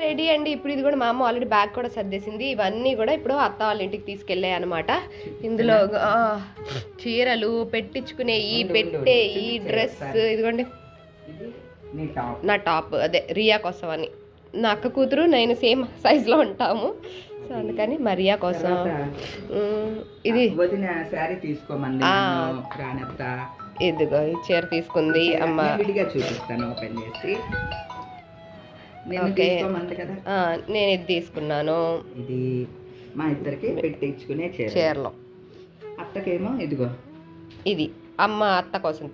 Ready అండి. ఇప్పుడు ఇది కూడా మా అమ్మ ఆల్రెడీ బ్యాగ్ కూడా సర్దేసింది. ఇవన్నీ కూడా ఇప్పుడు అత్త వాళ్ళ ఇంటికి తీసుకెళ్ళాయి అనమాట. ఇందులో చీరలు పెట్టించుకునే పెట్టే ఈ డ్రెస్ ఇదిగోండి నా టాప్, అదే రియా కోసం అని. నా అక్క కూతురు నేను సేమ్ సైజులో ఉంటాము, సో అందుకని మరియా కోసం ఇది ఇదిగో ఈ చీర తీసుకుంది అమ్మ. నేను ఇది తీసుకున్నాను. ఇది మా ఇద్దరికి పెట్టించుకునే చీరలో. అత్తకేమో ఇదిగో ఇది అమ్మ అత్త కోసం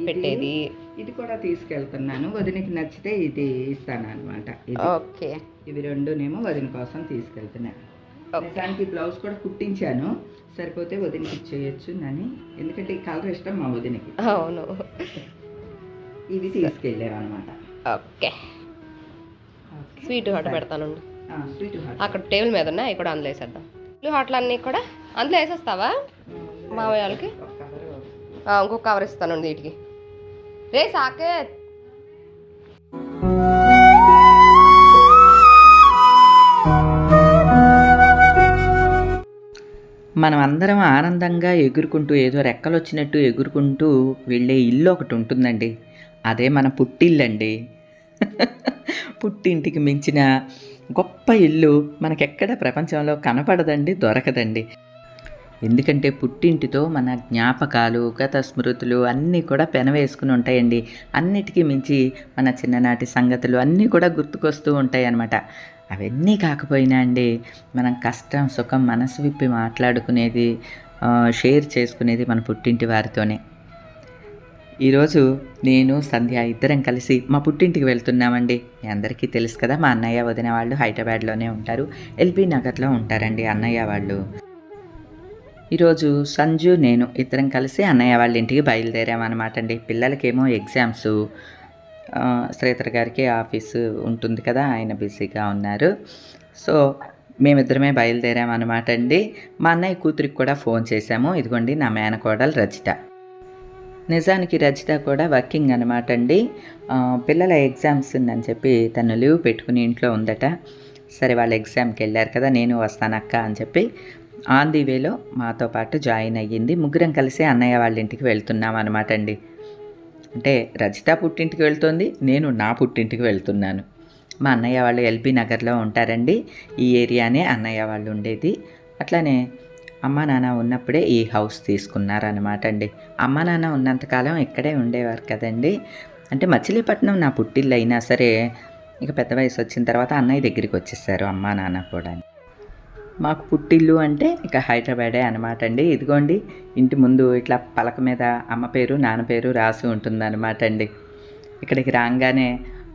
పెట్టేది. ఇది కూడా తీసుకెళ్తున్నాను, వదినకి నచ్చితే ఇది ఇస్తాను అనమాట. ఓకే, ఇవి రెండునేమో వదిన కోసం తీసుకెళ్తున్నాను. దానికి బ్లౌజ్ కూడా కుట్టించాను, సరిపోతే వదినకి ఇచ్చేయచ్చు అని, ఎందుకంటే ఈ కలర్ ఇష్టం మా వదినకి. అవును, ఇవి తీసుకెళ్ళాను అనమాట. ఓకే, స్వీట్ హాట్ పెడతాను. స్వీట్ హాట్ అక్కడ టేబుల్ మీద ఉన్నాయి, అవి కూడా అందులో వేసేద్దాం. స్వీట్ హాట్లు అన్నీ కూడా అందులో వేసేస్తావా మావయ్య వాళ్ళకి? ఇంకొక కవర్ ఇస్తాను వీటికి. రే సాకేత్, మనం అందరం ఆనందంగా ఎగురుకుంటూ, ఏదో రెక్కలు వచ్చినట్టు ఎగురుకుంటూ వెళ్ళే ఇల్లు ఒకటి ఉంటుందండి. అదే మన పుట్టిల్లండి. పుట్టింటికి మించిన గొప్ప ఇల్లు మనకెక్కడ ప్రపంచంలో కనపడదండి, దొరకదండి. ఎందుకంటే పుట్టింటితో మన జ్ఞాపకాలు, గత స్మృతులు అన్నీ కూడా పెనవేసుకుని ఉంటాయండి. అన్నిటికీ మించి మన చిన్ననాటి సంగతులు అన్నీ కూడా గుర్తుకొస్తూ ఉంటాయి అన్నమాట. అవన్నీ కాకపోయినా అండి, మనం కష్టం సుఖం మనసు విప్పి మాట్లాడుకునేది, షేర్ చేసుకునేది మన పుట్టింటి వారితోనే. ఈరోజు నేను సంధ్య ఇద్దరం కలిసి మా పుట్టింటికి వెళ్తున్నామండి. మీ అందరికీ తెలుసు కదా, మా అన్నయ్య వదిన వాళ్ళు హైదరాబాద్లోనే ఉంటారు, ఎల్బీ నగర్లో ఉంటారండి అన్నయ్య వాళ్ళు. ఈరోజు సంజు నేను ఇద్దరం కలిసి అన్నయ్య వాళ్ళ ఇంటికి బయలుదేరామన్నమాట అండి. పిల్లలకేమో ఎగ్జామ్స్, శ్రీధర్ గారికి ఆఫీసు ఉంటుంది కదా, ఆయన బిజీగా ఉన్నారు. సో మేమిద్దరమే బయలుదేరామన్నమాట అండి. మా అన్నయ్య కూతురికి కూడా ఫోన్ చేశాము. ఇదిగోండి నా మేనకోడలు రజిత. నిజానికి రజిత కూడా వర్కింగ్ అనమాట అండి. పిల్లల ఎగ్జామ్స్ ఉందని చెప్పి తను లీవ్ పెట్టుకుని ఇంట్లో ఉందట. సరే వాళ్ళ ఎగ్జామ్కి వెళ్ళారు కదా, నేను వస్తానక్క అని చెప్పి ఆన్ ది వేలో మాతో పాటు జాయిన్ అయ్యింది. ముగ్గురం కలిసి అన్నయ్య వాళ్ళ ఇంటికి వెళ్తున్నాం అనమాట అండి. అంటే రజిత పుట్టింటికి వెళ్తుంది, నేను నా పుట్టింటికి వెళ్తున్నాను. మా అన్నయ్య వాళ్ళు ఎల్బీ నగర్లో ఉంటారండి. ఈ ఏరియానే అన్నయ్య వాళ్ళు ఉండేది. అట్లానే అమ్మ నాన్న ఉన్నప్పుడే ఈ హౌస్ తీసుకున్నారనమాట అండి. అమ్మ నాన్న ఉన్నంతకాలం ఇక్కడే ఉండేవారు కదండి. అంటే మచిలీపట్నం నా పుట్టిల్లు అయినా సరే, ఇక పెద్ద వయసు వచ్చిన తర్వాత అన్నయ్య దగ్గరికి వచ్చేసారు అమ్మ నాన్న కూడా. మాకు పుట్టిల్లు అంటే ఇక హైదరాబాదే అనమాట అండి. ఇదిగోండి ఇంటి ముందు ఇట్లా పలక మీద అమ్మ పేరు నాన్న పేరు రాసి ఉంటుందన్నమాట అండి. ఇక్కడికి రాగానే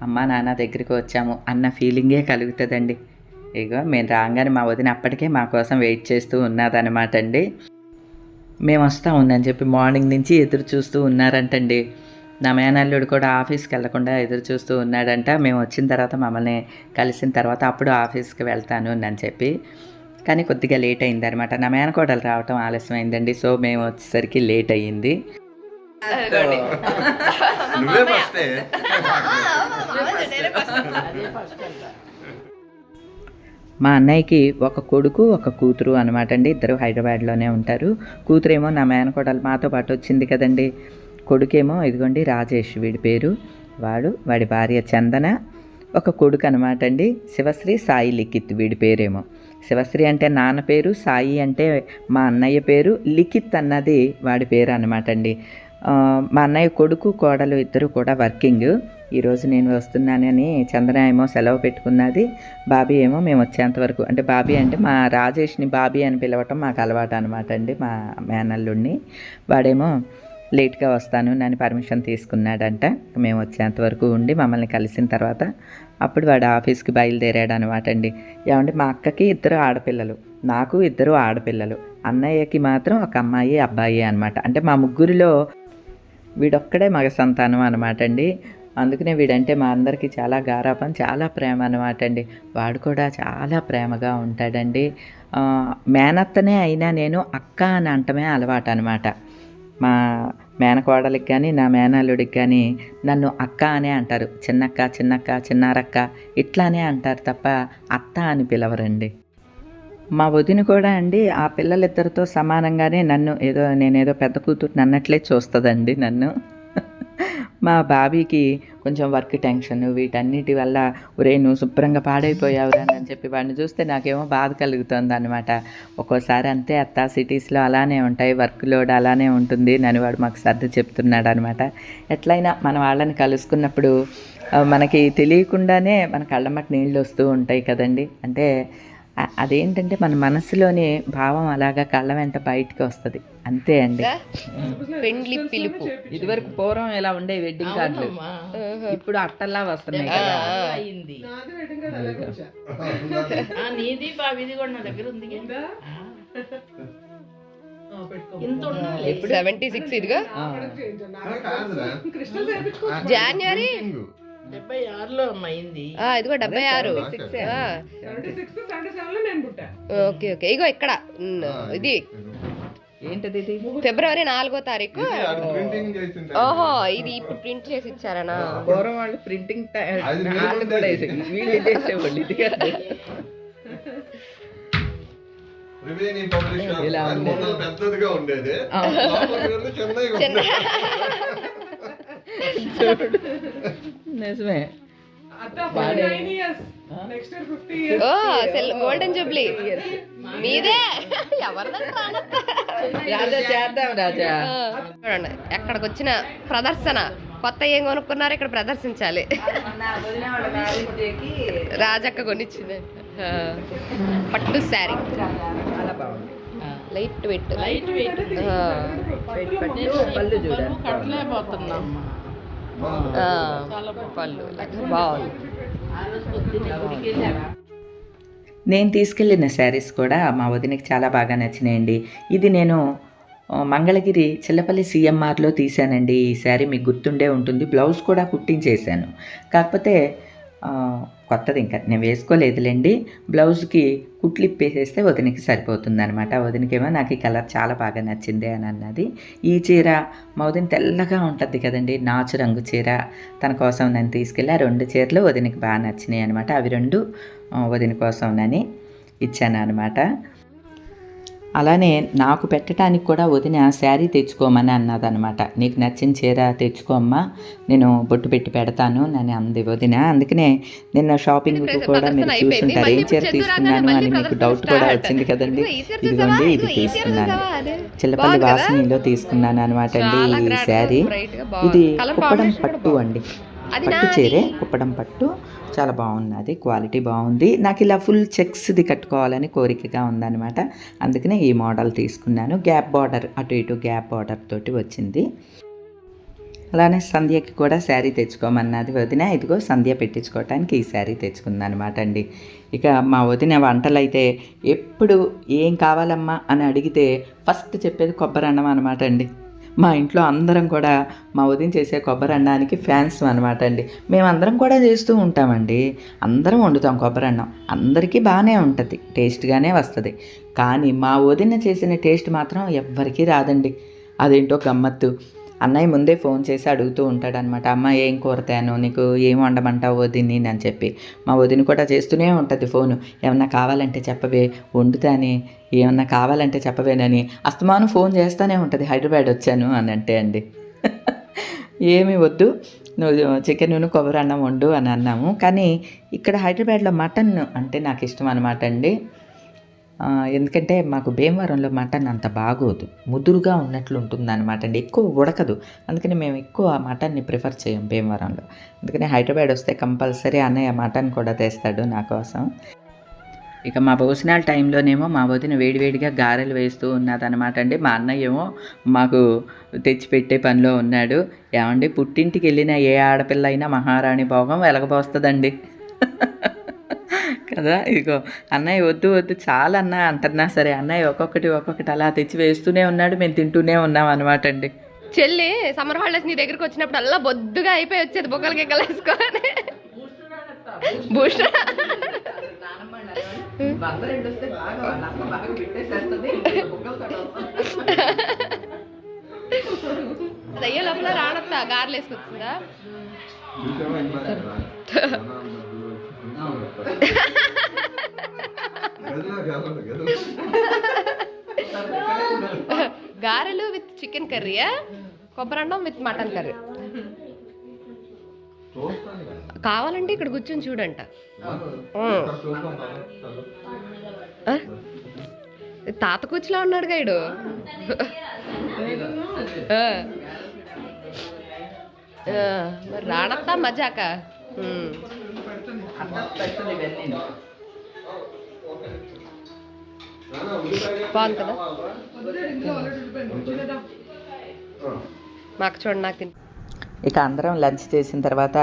అమ్మ నాన్న దగ్గరికి వచ్చాము అన్న ఫీలింగే కలుగుతుందండి. ఇగో మేము రాగానే మా వదిన అప్పటికే మా కోసం వెయిట్ చేస్తూ ఉన్నదనమాట అండి. మేము వస్తూ ఉందని చెప్పి మార్నింగ్ నుంచి ఎదురు చూస్తూ ఉన్నారంటండి. నా మేనల్లుడు కూడా ఆఫీస్కి వెళ్లకుండా ఎదురు చూస్తూ ఉన్నాడంట. మేము వచ్చిన తర్వాత మమ్మల్ని కలిసిన తర్వాత అప్పుడు ఆఫీస్కి వెళ్తాను అని చెప్పి. కానీ కొద్దిగా లేట్ అయిందనమాట. నా మేనకోడలు రావటం ఆలస్యమైందండి. సో మేము వచ్చేసరికి లేట్ అయ్యింది. మా అన్నయ్యకి ఒక కొడుకు ఒక కూతురు అనమాట అండి. ఇద్దరు హైదరాబాద్లోనే ఉంటారు. కూతురేమో నా మేనకోడలు మాతో పాటు వచ్చింది కదండి. కొడుకేమో ఇదిగోండి రాజేష్ వీడి పేరు, వాడి భార్య చందన. ఒక కొడుకు అనమాట అండి, శివశ్రీ సాయి లిఖిత్ వీడి పేరేమో. శివశ్రీ అంటే నాన్న పేరు, సాయి అంటే మా అన్నయ్య పేరు, లిఖిత్ అన్నది వాడి పేరు అనమాట అండి. మా అన్నయ్య కొడుకు కోడలు ఇద్దరు కూడా వర్కింగ్. ఈరోజు నేను వస్తున్నానని చందన ఏమో సెలవు పెట్టుకున్నది. బాబీ ఏమో మేము వచ్చేంతవరకు, అంటే బాబీ అంటే మా రాజేష్ని బాబీ అని పిలవటం మాకు అలవాటు అనమాట అండి, మా మేనల్లుడిని. వాడేమో లేట్గా వస్తాను నన్ను పర్మిషన్ తీసుకున్నాడంట. మేము వచ్చేంతవరకు ఉండి మమ్మల్ని కలిసిన తర్వాత అప్పుడు వాడు ఆఫీస్కి బయలుదేరాడు అనమాట అండి. ఏమంటే మా అక్కకి ఇద్దరు ఆడపిల్లలు, నాకు ఇద్దరు ఆడపిల్లలు, అన్నయ్యకి మాత్రం ఒక అమ్మాయి అబ్బాయి అనమాట. అంటే మా ముగ్గురిలో వీడొక్కడే మగ సంతానం అనమాట అండి. అందుకనే వీడంటే మా అందరికీ చాలా గారాపం, చాలా ప్రేమ అనమాట అండి. వాడు కూడా చాలా ప్రేమగా ఉంటాడండి. మేనత్తనే అయినా నేను అక్క అని అంటమే అలవాటు అనమాట. మా మేనకోడలికి కానీ నా మేనల్లుడికి కానీ నన్ను అక్క అనే అంటారు. చిన్నక్క, చిన్నక్క, చిన్నారక్క ఇట్లానే అంటారు తప్ప అత్త అని పిలవరండి. మా వదిన కూడా అండి ఆ పిల్లలిద్దరితో సమానంగానే నన్ను నేనేదో పెద్ద కూతురు అన్నట్లే చూస్తుందండి నన్ను. మా బాబీకి కొంచెం వర్క్ టెన్షన్ వీటన్నిటి వల్ల ఒరే నువ్వు శుభ్రంగా పాడైపోయావురా అని చెప్పి వాడిని చూస్తే నాకేమో బాధ కలుగుతుంది అనమాట. ఒక్కోసారి అంతే అత్త, సిటీస్లో అలానే ఉంటాయి, వర్క్ లోడ్ అలానే ఉంటుంది అని వాడు మాకు సర్ది చెప్తున్నాడు అనమాట. ఎట్లయినా మన వాళ్ళని కలుసుకున్నప్పుడు మనకి తెలియకుండానే మన కళ్ళమ్మటి నీళ్ళు వస్తూ ఉంటాయి కదండి. అంటే అదేంటంటే మన మనసులోని భావం అలాగా కళ్ళ వెంట బయటకు వస్తుంది, అంతే అండి. పెండ్లి పిలుపు ఇదివరకు పూర్వం ఎలా ఉండే వెడ్డింగ్ కార్డులు, ఇప్పుడు అట్టల్లా వస్తున్నాయి కదా. ఇప్పుడు 76 ఇదిగా జనవరి 76లో అయింది. ఇదిగో 76. Okay okay. ఇగో ఇక్కడ ఇది ఏంటది, ఫిబ్రవరి 4వ తారీఖు. ఓహో, ఇది ఇప్పుడు ప్రింట్ చేసి ఇచ్చారనా? పూర్వం వాళ్ళు ప్రింటింగ్ కూడా వీళ్ళు చేసేవాళ్ళు. ఇది కాదు ఇలా పెద్దదిగా ఉండేది. నిజమే. గోల్డెన్ జూబ్లీ మీదే. ఎవరిదంటే రాజా చేద్దాం రాజా. చూడండి ఎక్కడికి వచ్చిన ప్రదర్శన, కొత్త ఏం కొనుక్కున్నారు ఇక్కడ ప్రదర్శించాలి. రాజక్క కొనిచ్చింది పట్టు శారీ, లైట్ వెయిట్. పళ్ళు చూడాలి, పళ్ళు బాగుంది. నేను తీసుకెళ్ళిన శారీస్ కూడా మా వదినకి చాలా బాగా నచ్చినాయండి. ఇది నేను మంగళగిరి చిల్లపల్లి CMRలో తీశానండి. ఈ శారీ మీకు గుర్తుండే ఉంటుంది. బ్లౌజ్ కూడా కుట్టించేశాను, కాకపోతే కొత్తది ఇంకా నేను వేసుకోలేదులేండి. బ్లౌజ్కి కుట్లు ఇప్పేసేస్తే వదినకి సరిపోతుంది అనమాట. వదినకేమో నాకు ఈ కలర్ చాలా బాగా నచ్చింది అని అన్నది. ఈ చీర మా వదిన తెల్లగా ఉంటుంది కదండి, నాచు రంగు చీర, తన కోసం నేను తీసుకెళ్ళి ఆ 2 చీరలు వదినకి బాగా నచ్చినాయి అనమాట. అవి 2 వదిన కోసం నని ఇచ్చాను అనమాట. అలానే నాకు పెట్టడానికి కూడా వదిన శారీ తెచ్చుకోమని అన్నదనమాట. నీకు నచ్చిన చీర తెచ్చుకోమ్మా, నేను బొట్టు పెట్టి పెడతాను అని అంది వదిన. అందుకనే నిన్న షాపింగ్ కూడా మీరు చూసుంటారు ఏం చీర తీసుకున్నాను అని మీకు డౌట్ కూడా వచ్చింది కదండి. ఇదిగోండి ఇది తీసుకున్నాను, చిల్లపల్లి వాసనలో తీసుకున్నాను అనమాట అండి ఈ శారీ. ఇది కుప్పడం పట్టు అండి, పట్టు చీరే కుప్పడం పట్టు, చాలా బాగున్నది, క్వాలిటీ బాగుంది. నాకు ఇలా ఫుల్ చెక్స్ది కట్టుకోవాలని కోరికగా ఉందన్నమాట. అందుకనే ఈ మోడల్ తీసుకున్నాను. గ్యాప్ బార్డర్, అటు ఇటు గ్యాప్ బార్డర్ తోటి వచ్చింది. అలానే సంధ్యకి కూడా శారీ తెచ్చుకోమన్నది వదిన. ఇదిగో సంధ్య పెట్టించుకోవటానికి ఈ శారీ తెచ్చుకుంది అనమాట అండి. ఇక మా వదిన వంటలు అయితే ఎప్పుడు ఏం కావాలమ్మా అని అడిగితే ఫస్ట్ చెప్పేది కొబ్బరి అన్నం అనమాట అండి. మా ఇంట్లో అందరం కూడా మా వదిన చేసే కొబ్బరి అన్నానికి ఫ్యాన్స్ అనమాట అండి. మేమందరం కూడా చేస్తూ ఉంటామండి, అందరం వండుతాం కొబ్బరి అన్నం, అందరికీ బాగానే ఉంటుంది, టేస్ట్గానే వస్తుంది. కానీ మా వదిన చేసిన టేస్ట్ మాత్రం ఎవ్వరికీ రాదండి. అదేంటో గమ్మత్తు. అన్నయ్య ముందే ఫోన్ చేసి అడుగుతూ ఉంటాడనమాట, అమ్మ ఏం కూరతాను, నీకు ఏం వండమంటావు వదిని అని చెప్పి. మా వదిన కూడా చేస్తూనే ఉంటుంది ఫోను, ఏమన్నా కావాలంటే చెప్పవే వండుతానే, ఏమన్నా కావాలంటే చెప్పవేనని అస్తమానం ఫోన్ చేస్తూనే ఉంటుంది. హైదరాబాద్ వచ్చాను అని అంటే అండి ఏమీ వద్దు, నువ్వు చికెన్ కొబ్బరి అన్నం వండు అని అన్నాము. కానీ ఇక్కడ హైదరాబాద్లో మటన్ అంటే నాకు ఇష్టం అనమాట అండి. ఎందుకంటే మాకు భీమవరంలో మటన్ అంత బాగోదు, ముదురుగా ఉన్నట్లు ఉంటుంది అనమాట అండి, ఎక్కువ ఉడకదు. అందుకని మేము ఎక్కువ మటన్ని ప్రిఫర్ చేయం భీమవరంలో. అందుకని హైదరాబాద్ వస్తే కంపల్సరీ అన్నయ్య మటన్ కూడా తెస్తాడు నా కోసం. ఇక మా భోజనాల టైంలోనేమో మా వదిన వేడివేడిగా గారెలు వేస్తూ ఉన్నదనమాట అండి. మా అన్నయ్య ఏమో మాకు తెచ్చిపెట్టే పనిలో ఉన్నాడు. ఏమండి, పుట్టింటికి వెళ్ళిన ఏ ఆడపిల్ల అయినా మహారాణి భోగం వెలగబోస్తుందండి కదా. ఇదిగో అన్నయ్య వద్దు వద్దు చాలా అన్న అంటున్నా సరే అన్నయ్య ఒక్కొక్కటి అలా తెచ్చి వేస్తూనే ఉన్నాడు, మేము తింటూనే ఉన్నాం అనమాట అండి. చెల్లి సమ్మర్ హాలిడేస్ నీ దగ్గరికి వచ్చినప్పుడు అలా బొద్దుగా అయిపోయి వచ్చేది, బొక్కలకి ఎక్కలేసుకొని బూస్టర్ అయ్యే లోపల రానత్త గారెలు వేసుకొచ్చిందా? గారెలు విత్ చికెన్ కర్రీయా, కొబ్బరన్నం విత్ మటన్ కర్రీ. కావాలంటే ఇక్కడ కూర్చొని చూడంట. తాత కూర్చులా ఉన్నాడు గైడు. మరి రానత్తా మజాక. బాగుంది కదా మాకు చూడండి. నాకు తిని ఇక అందరం లంచ్ చేసిన తర్వాత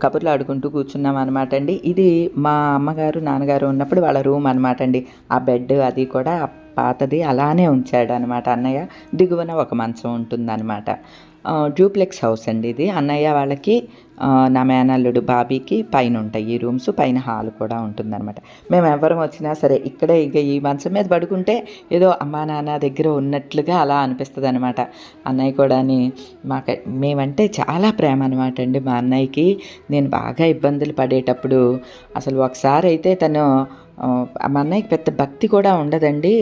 కబుర్లు ఆడుకుంటూ కూర్చున్నాం అనమాట అండి. ఇది మా అమ్మగారు నాన్నగారు ఉన్నప్పుడు వాళ్ళ రూమ్ అనమాట అండి. ఆ బెడ్ అది కూడా పాతది అలానే ఉంచాడు అనమాట అన్నయ్య. దిగువన ఒక మంచం ఉంటుందన్నమాట. డూప్లెక్స్ హౌస్ అండి ఇది. అన్నయ్య వాళ్ళకి నా మేనల్లుడు బాబీకి పైన ఉంటాయి ఈ రూమ్స్, పైన హాల్ కూడా ఉంటుందన్నమాట. మేము ఎవరం వచ్చినా సరే ఇక్కడే ఇక ఈ మంచం మీద పడుకుంటే ఏదో అమ్మా నాన్న దగ్గర ఉన్నట్లుగా అలా అనిపిస్తుంది అనమాట. అన్నయ్య కూడా మేమంటే చాలా ప్రేమ అనమాట అండి మా అన్నయ్యకి. నేను బాగా ఇబ్బందులు పడేటప్పుడు అసలు ఒకసారి అయితే తను మా అన్నయ్యకి పెద్ద భక్తి కూడా ఉండదండి.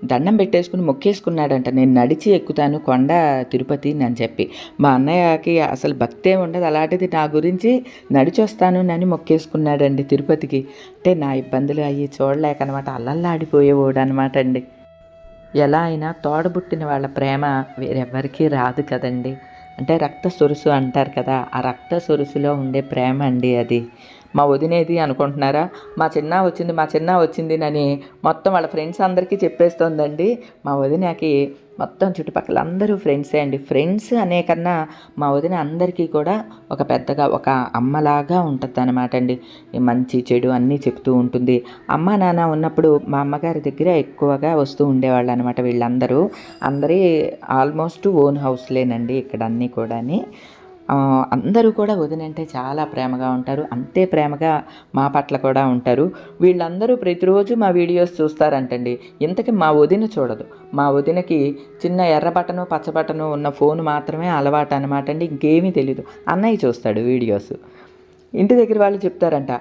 దండం పెట్టేసుకుని మొక్కేసుకున్నాడంట, నేను నడిచి ఎక్కుతాను కొండ తిరుపతి అని చెప్పి. మా అన్నయ్యకి అసలు భక్తే ఉండదు, అలాంటిది నా గురించి నడిచి వస్తాను అని మొక్కేసుకున్నాడండి తిరుపతికి. అంటే నా ఇబ్బందులు అవి చూడలేకనమాట అల్లల్లాడిపోయేవాడు అనమాట అండి. ఎలా అయినా తోడబుట్టిన వాళ్ళ ప్రేమ వేరెవ్వరికీ రాదు కదండి. అంటే రక్త సొరుసు అంటారు కదా, ఆ రక్త సొరుసులో ఉండే ప్రేమ అండి అది. మా వదినేది అనుకుంటున్నారా? మా చిన్న వచ్చింది అని మొత్తం వాళ్ళ ఫ్రెండ్స్ అందరికీ చెప్పేస్తోందండి. మా వదినకి మొత్తం చుట్టుపక్కల అందరూ ఫ్రెండ్సే అండి. ఫ్రెండ్స్ అనే కన్నా మా వదిన అందరికీ కూడా ఒక పెద్దగా ఒక అమ్మలాగా ఉంటుంది అనమాట అండి. మంచి చెడు అన్నీ చెప్తూ ఉంటుంది. అమ్మ నాన్న ఉన్నప్పుడు మా అమ్మగారి దగ్గర ఎక్కువగా వస్తూ ఉండేవాళ్ళు అనమాట వీళ్ళందరూ. అందరి ఆల్మోస్ట్ ఓన్ హౌస్లేనండి ఇక్కడ అన్నీ కూడాని. అందరూ కూడా వదినంటే చాలా ప్రేమగా ఉంటారు. అంతే ప్రేమగా మా పట్ల కూడా ఉంటారు. వీళ్ళందరూ ప్రతిరోజు మా వీడియోస్ చూస్తారంటండి. ఇంతకీ మా వదిన చూడదు. మా వదినకి చిన్న ఎర్ర బటను పచ్చ బటను ఉన్న ఫోన్ మాత్రమే అలవాటు అనమాట అండి. ఇంకేమీ తెలీదు. అన్నయ్య చూస్తాడు వీడియోస్. ఇంటి దగ్గర వాళ్ళు చెప్తారంట,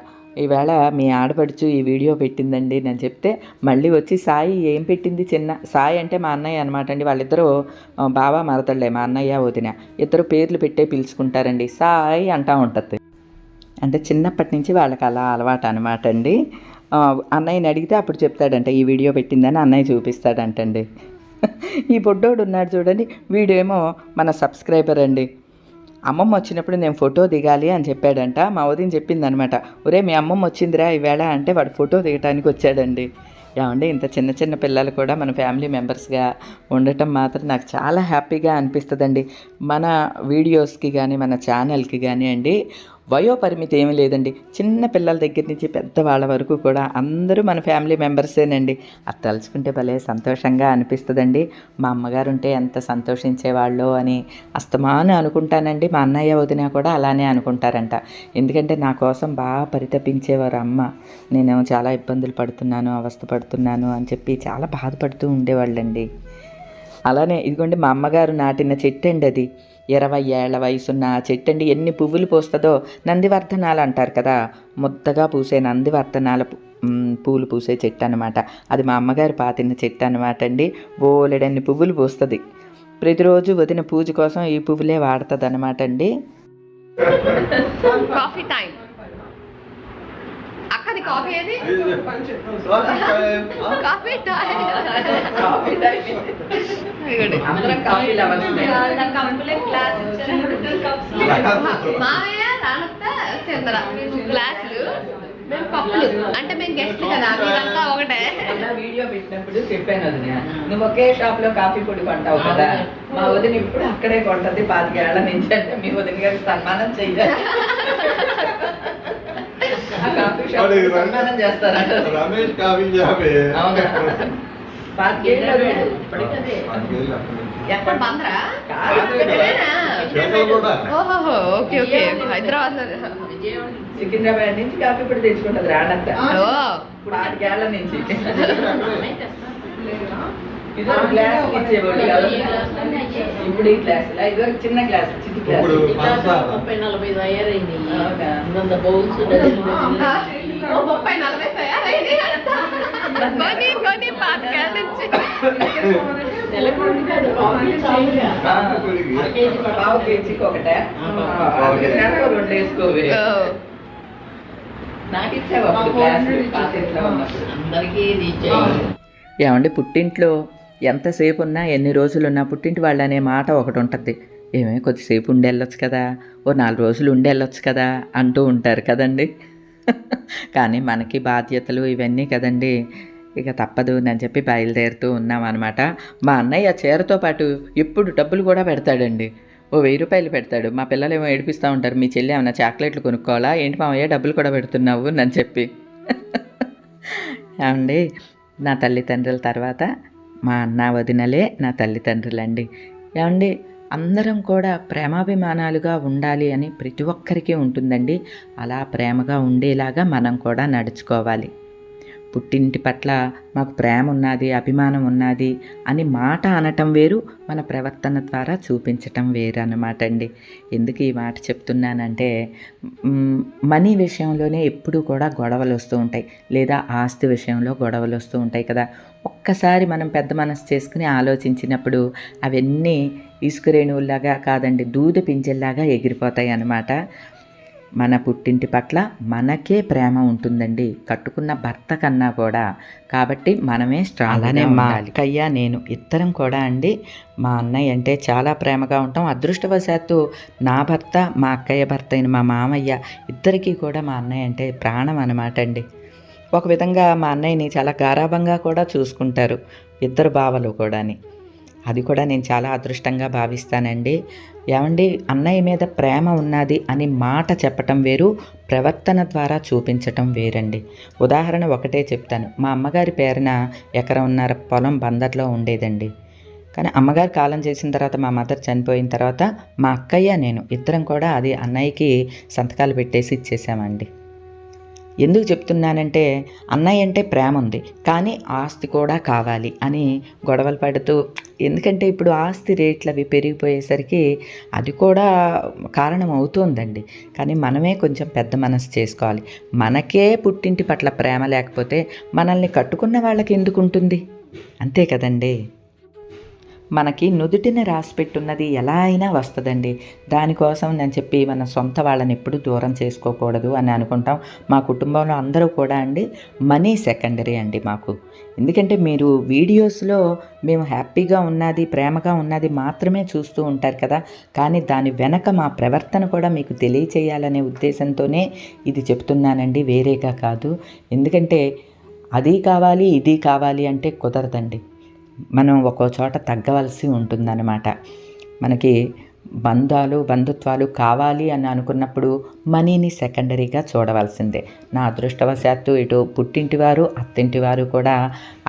ఈవేళ మీ ఆడపడుచు ఈ వీడియో పెట్టిందండి నేను చెప్తే మళ్ళీ వచ్చి సాయి ఏం పెట్టింది సాయి అంటే మా అన్నయ్య అనమాట అండి. వాళ్ళిద్దరూ బావా మరదళ్ళే, మా అన్నయ్య వదిన ఇద్దరు పేర్లు పెట్టే పిలుచుకుంటారండి. సాయి అంటూ ఉంటుంది. అంటే చిన్నప్పటి నుంచి వాళ్ళకి అలా అలవాటు అనమాట అండి. అన్నయ్యని అడిగితే అప్పుడు చెప్తాడంట ఈ వీడియో పెట్టిందని అన్నయ్య చూపిస్తాడంటండి. ఈ బొడ్డోడు ఉన్నాడు చూడండి, వీడేమో మన సబ్స్క్రైబర్ అండి. అమ్మమ్మ వచ్చినప్పుడు నేను ఫోటో దిగాలి అని చెప్పాడంట. మా వదిన చెప్పిందనమాట, ఒరే మీ అమ్మమ్మ వచ్చిందిరా ఈవేళ అంటే వాడు ఫోటో దిగటానికి వచ్చాడండి. ఏమంటే ఇంత చిన్న చిన్న పిల్లలు కూడా మన ఫ్యామిలీ మెంబర్స్గా ఉండటం మాత్రం నాకు చాలా హ్యాపీగా అనిపిస్తుందండి. మన వీడియోస్కి కానీ మన ఛానల్కి కానీ అండి వయోపరిమితి ఏమీ లేదండి. చిన్న పిల్లల దగ్గర నుంచి పెద్దవాళ్ళ వరకు కూడా అందరూ మన ఫ్యామిలీ మెంబర్సేనండి. అది తలుచుకుంటే భలే సంతోషంగా అనిపిస్తుందండి. మా అమ్మగారు ఉంటే ఎంత సంతోషించేవాళ్ళో అని అస్తమాను అనుకుంటానండి. మా అన్నయ్య వదిన కూడా అలానే అనుకుంటారంట. ఎందుకంటే నా కోసం బాగా పరితపించేవారు అమ్మ. నేను చాలా ఇబ్బందులు పడుతున్నాను, అవస్థ పడుతున్నాను అని చెప్పి చాలా బాధపడుతూ ఉండేవాళ్ళండి. అలానే ఇదిగోండి మా అమ్మగారు నాటిన చెట్టు అండి అది. 20 ఏళ్ల వయసున్న చెట్టు అండి. ఎన్ని పువ్వులు పూస్తుందో. నందివర్ధనాలు అంటారు కదా, ముద్దగా పూసే నందివర్ధనాల పూలు పూసే చెట్టు అనమాట. అది మా అమ్మగారు పాతిన చెట్టు అనమాట అండి. బోలెడన్ని పువ్వులు పూస్తుంది. ప్రతిరోజు వదిన పూజ కోసం ఈ పువ్వులే వాడుతుంది అనమాట అండి. Coffee time. అక్కది కాఫీ ఏది? Coffee time. అందరం కాఫీ లవర్స్. మావయ్య రానత్తా చంద్ర గ్లాసులు, మేము కప్పులు. అంటే మేము గెస్ట్లు కదా, మీరంతా ఒకటే. వీడియో పెట్టినప్పుడు చెప్పాను వదిన, నువ్వు ఒకే షాప్ లో కాఫీ పొడి కొంటావు కదా, మా వదిన ఇప్పుడు అక్కడే కొంటది 25 ఏళ్ల నుంచి. అంటే మీ వదిన గారికి సన్మానం చెయ్యాలి. కాఫీ షాప్ సన్మానం చేస్తారా? రమేష్ కాఫీ షాపే. అవునా? 25 ఏళ్ళు ఎక్కడ బంద్రా? ఓహో, ఓకే ఓకే. హైదరాబాద్ లో సికింద్రాబాద్ నుంచి కాఫీ పొడి తెచ్చుకుంటది రానంత. 25 ఏళ్ల నుంచి. ఇది ఒక గ్లాస్ ఇచ్చేవాడు కదా. ఇప్పుడు ఈ గ్లాస్ ఇది ఒక చిన్న గ్లాస్, చిన్న గ్లాస్. ఇప్పుడు పంచదార. 30-40 తయారైంది. అవునా? ఇంత బౌల్స్ ఓ 30-40 తయారైంది అంట. కొని పాతికేళ్ళ నుంచి. పావు కేజీకి ఒకటే. నెలకు 2 వేసుకోవే. నాకు ఇచ్చావు అప్పుడు గ్లాస్ పాతిట్లో ఉన్నప్పుడు. అందరికీ ఇది ఇచ్చేయి. ఏమండి, పుట్టింట్లో ఎంతసేపు ఉన్నా ఎన్ని రోజులున్నా పుట్టింటి వాళ్ళు అనే మాట ఒకటి ఉంటుంది. ఏమే కొద్దిసేపు ఉండెళ్ళొచ్చు కదా, ఓ 4 రోజులు ఉండెళ్ళొచ్చు కదా అంటూ ఉంటారు కదండి. కానీ మనకి బాధ్యతలు ఇవన్నీ కదండి, ఇక తప్పదు అని చెప్పి బయలుదేరుతూ ఉన్నాం అనమాట. మా అన్నయ్య చీరతో పాటు ఎప్పుడు డబ్బులు కూడా పెడతాడండి. ఓ 1000 రూపాయలు పెడతాడు. మా పిల్లలు ఏమో ఏడిపిస్తూ ఉంటారు, మీ చెల్లి ఏమన్నా చాక్లెట్లు కొనుక్కోవాలా ఏంటి మామయ్య డబ్బులు కూడా పెడుతున్నావు అని చెప్పి. ఏమండి, నా తల్లిదండ్రుల తర్వాత మా అన్న వదినలే నా తల్లిదండ్రులండి. ఏమండి, అందరం కూడా ప్రేమాభిమానాలుగా ఉండాలి అని ప్రతి ఒక్కరికి ఉంటుందండి. అలా ప్రేమగా ఉండేలాగా మనం కూడా నడుచుకోవాలి. పుట్టింటి పట్ల మాకు ప్రేమ ఉన్నది, అభిమానం ఉన్నది అని మాట అనటం వేరు, మన ప్రవర్తన ద్వారా చూపించటం వేరు అన్నమాట అండి. ఎందుకు ఈ మాట చెప్తున్నానంటే, మనీ విషయంలోనే ఎప్పుడూ కూడా గొడవలు వస్తూ ఉంటాయి, లేదా ఆస్తి విషయంలో గొడవలు వస్తూ ఉంటాయి కదా. ఒక్కసారి మనం పెద్ద మనసు చేసుకుని ఆలోచించినప్పుడు అవన్నీ ఇసుకరేణువుల్లాగా కాదండి, దూద పింజల్లాగా ఎగిరిపోతాయి అన్నమాట. మన పుట్టింటి పట్ల మనకే ప్రేమ ఉంటుందండి, కట్టుకున్న భర్త కన్నా కూడా. కాబట్టి మనమే స్ట్రాంగ్. అలానే మా అక్కయ్య నేను ఇద్దరం కూడా అండి మా అన్నయ్య అంటే చాలా ప్రేమగా ఉంటాం. అదృష్టవశాత్తు నా భర్త, మా అక్కయ్య భర్త అయిన మా మామయ్య ఇద్దరికీ కూడా మా అన్నయ్య అంటే ప్రాణం అన్నమాట అండి. ఒక విధంగా మా అన్నయ్యని చాలా గారాబంగా కూడా చూసుకుంటారు ఇద్దరు బావలు కూడాని. అది కూడా నేను చాలా అదృష్టంగా భావిస్తానండి. ఏమండి, అన్నయ్య మీద ప్రేమ ఉన్నది అని మాట చెప్పటం వేరు, ప్రవర్తన ద్వారా చూపించటం వేరండి. ఉదాహరణ ఒకటే చెప్తాను. మా అమ్మగారి పేరున 1.5 ఎకరం పొలం బందర్లో ఉండేదండి. కానీ అమ్మగారు కాలం చేసిన తర్వాత, మా మదర్ చనిపోయిన తర్వాత మా అక్కయ్య నేను ఇద్దరం కూడా అది అన్నయ్యకి సంతకాలు పెట్టేసి ఇచ్చేసామండి. ఎందుకు చెప్తున్నానంటే, అన్నయ్య అంటే ప్రేమ ఉంది కానీ ఆస్తి కూడా కావాలి అని గొడవలు పడుతూ, ఎందుకంటే ఇప్పుడు ఆస్తి రేట్లు అవి పెరిగిపోయేసరికి అది కూడా కారణం అవుతుందండి. కానీ మనమే కొంచెం పెద్ద మనసు చేసుకోవాలి. మనకే పుట్టింటి పట్ల ప్రేమ లేకపోతే మనల్ని కట్టుకున్న వాళ్ళకి ఎందుకు ఉంటుంది? అంతే కదండి. మనకి నుదుటిని రాసిపెట్టున్నది ఎలా అయినా వస్తుందండి. దానికోసం నేను చెప్పి మన సొంత వాళ్ళని ఎప్పుడు దూరం చేసుకోకూడదు అని అనుకుంటాం. మా కుటుంబంలో అందరూ కూడా అండి మనీ సెకండరీ అండి మాకు. ఎందుకంటే మీరు వీడియోస్లో మేము హ్యాపీగా ఉన్నది, ప్రేమగా ఉన్నది మాత్రమే చూస్తూ ఉంటారు కదా. కానీ దాని వెనక మా ప్రవర్తన కూడా మీకు తెలియచేయాలనే ఉద్దేశంతోనే ఇది చెప్తున్నానండి, వేరేగా కాదు. ఎందుకంటే అది కావాలి ఇది కావాలి అంటే కుదరదండి. మనం ఒక్కో చోట తగ్గవలసి ఉంటుందన్నమాట. మనకి బంధుత్వాలు కావాలి అని అనుకున్నప్పుడు మనీని సెకండరీగా చూడవలసిందే. నా అదృష్టవశాత్తు ఇటు పుట్టింటి వారు, అత్తింటి వారు కూడా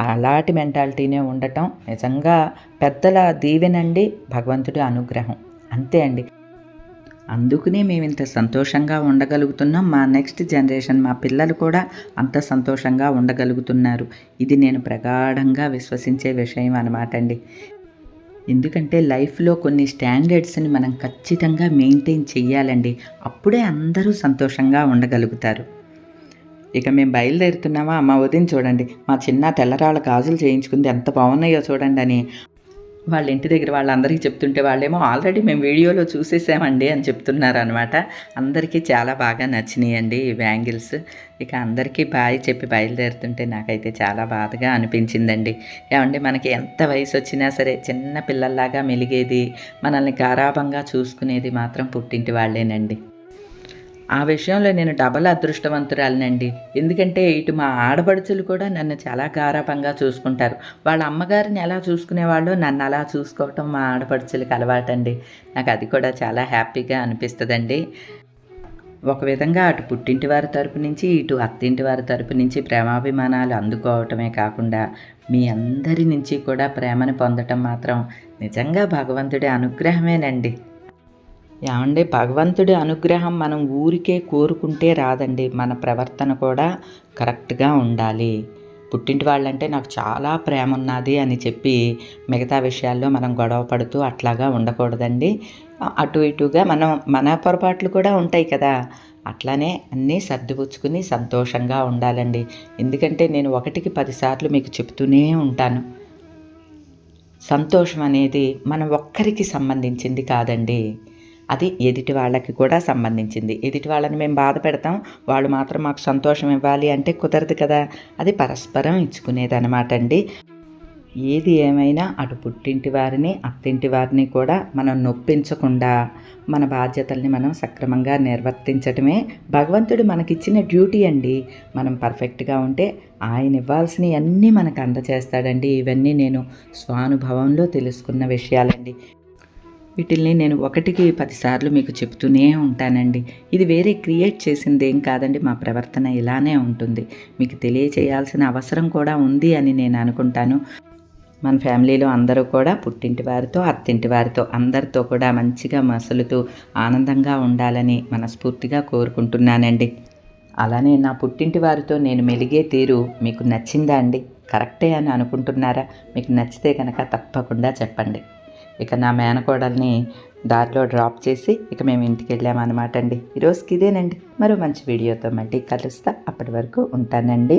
అలాంటి మెంటాలిటీనే ఉండటం నిజంగా పెద్దల దీవెనండి, భగవంతుడి అనుగ్రహం. అంతే అండి. అందుకనే మేము ఇంత సంతోషంగా ఉండగలుగుతున్నాం. మా నెక్స్ట్ జనరేషన్, మా పిల్లలు కూడా అంత సంతోషంగా ఉండగలుగుతున్నారు. ఇది నేను ప్రగాఢంగా విశ్వసించే విషయం అన్నమాట అండి. ఎందుకంటే లైఫ్లో కొన్ని స్టాండర్డ్స్ని మనం ఖచ్చితంగా మెయింటైన్ చెయ్యాలండి. అప్పుడే అందరూ సంతోషంగా ఉండగలుగుతారు. ఇక మేము బయలుదేరుతున్నామా, మా వదిన చూడండి మా చిన్న తెల్లరాళ్ళ గాజులు చేయించుకుంది ఎంత బాగున్నాయో చూడండి అని వాళ్ళ ఇంటి దగ్గర వాళ్ళందరికీ చెప్తుంటే వాళ్ళేమో ఆల్రెడీ మేము వీడియోలో చూసేసామండి అని చెప్తున్నారు అనమాట. అందరికీ చాలా బాగా నచ్చినాయండి ఈ బ్యాంగిల్స్. ఇక అందరికీ బాయ్ చెప్పి బయలుదేరుతుంటే నాకైతే చాలా బాధగా అనిపించిందండి. ఏమంటే మనకి ఎంత వయసు వచ్చినా సరే చిన్న పిల్లల్లాగా మెలిగేది, మనల్ని గారాబంగా చూసుకునేది మాత్రం పుట్టింటి వాళ్ళేనండి. ఆ విషయంలో నేను డబల్ అదృష్టవంతురాలనండి. ఎందుకంటే ఇటు మా ఆడపడుచులు కూడా నన్ను చాలా గారాబంగా చూసుకుంటారు. వాళ్ళ అమ్మగారిని ఎలా చూసుకునేవాళ్ళు నన్ను అలా చూసుకోవటం మా ఆడపడుచులకు అలవాటండి. నాకు అది కూడా చాలా హ్యాపీగా అనిపిస్తుందండి. ఒక విధంగా అటు పుట్టింటి వారి తరపు నుంచి ఇటు అత్తింటి వారి తరపు నుంచి ప్రేమాభిమానాలు అందుకోవటమే కాకుండా మీ అందరి నుంచి కూడా ప్రేమను పొందటం మాత్రం నిజంగా భగవంతుడి అనుగ్రహమేనండి. ఏమండి, భగవంతుడి అనుగ్రహం మనం ఊరికే కోరుకుంటే రాదండి. మన ప్రవర్తన కూడా కరెక్ట్గా ఉండాలి. పుట్టింటి వాళ్ళంటే నాకు చాలా ప్రేమ ఉన్నది అని చెప్పి మిగతా విషయాల్లో మనం గొడవ పడుతూ అట్లాగా ఉండకూడదండి. అటు ఇటుగా మన పొరపాట్లు కూడా ఉంటాయి కదా, అట్లానే అన్నీ సర్దిపుచ్చుకుని సంతోషంగా ఉండాలండి. ఎందుకంటే నేను 1కి 10 సార్లు మీకు చెప్తూనే ఉంటాను, సంతోషం అనేది మనం ఒక్కరికి సంబంధించింది కాదండి, అది ఎదుటి వాళ్ళకి కూడా సంబంధించింది. ఎదుటి వాళ్ళని మేము బాధ పెడతాం, వాళ్ళు మాత్రం మాకు సంతోషం ఇవ్వాలి అంటే కుదరదు కదా. అది పరస్పరం ఇచ్చుకునేది అనమాట అండి. ఏది ఏమైనా అటు పుట్టింటి వారిని అత్తింటి వారిని కూడా మనం నొప్పించకుండా మన బాధ్యతల్ని మనం సక్రమంగా నిర్వర్తించటమే భగవంతుడు మనకిచ్చిన డ్యూటీ అండి. మనం పర్ఫెక్ట్గా ఉంటే ఆయన ఇవ్వాల్సినవి అన్నీ మనకు అందచేస్తాడండి. ఇవన్నీ నేను స్వానుభవంలో తెలుసుకున్న విషయాలండి. వీటిల్ని నేను 1కి 10 సార్లు మీకు చెప్తూనే ఉంటానండి. ఇది వేరే క్రియేట్ చేసింది ఏం కాదండి, మా ప్రవర్తన ఇలానే ఉంటుంది. మీకు తెలియచేయాల్సిన అవసరం కూడా ఉంది అని నేను అనుకుంటాను. మన ఫ్యామిలీలో అందరూ కూడా పుట్టింటి వారితో అత్తింటి వారితో అందరితో కూడా మంచిగా మసలుతూ ఆనందంగా ఉండాలని మనస్ఫూర్తిగా కోరుకుంటున్నానండి. అలానే నా పుట్టింటి వారితో నేను మెలిగే తీరు మీకు నచ్చిందా అండి? కరెక్టే అని అనుకుంటున్నారా? మీకు నచ్చితే కనుక తప్పకుండా చెప్పండి. ఇక నా మేనకోడల్ని దారిలో డ్రాప్ చేసి ఇక మేము ఇంటికి వెళ్ళామన్నమాట అండి. ఈరోజుకి ఇదేనండి. మరో మంచి వీడియోతో మళ్ళీ కలుస్తా. అప్పటి వరకు ఉంటానండి.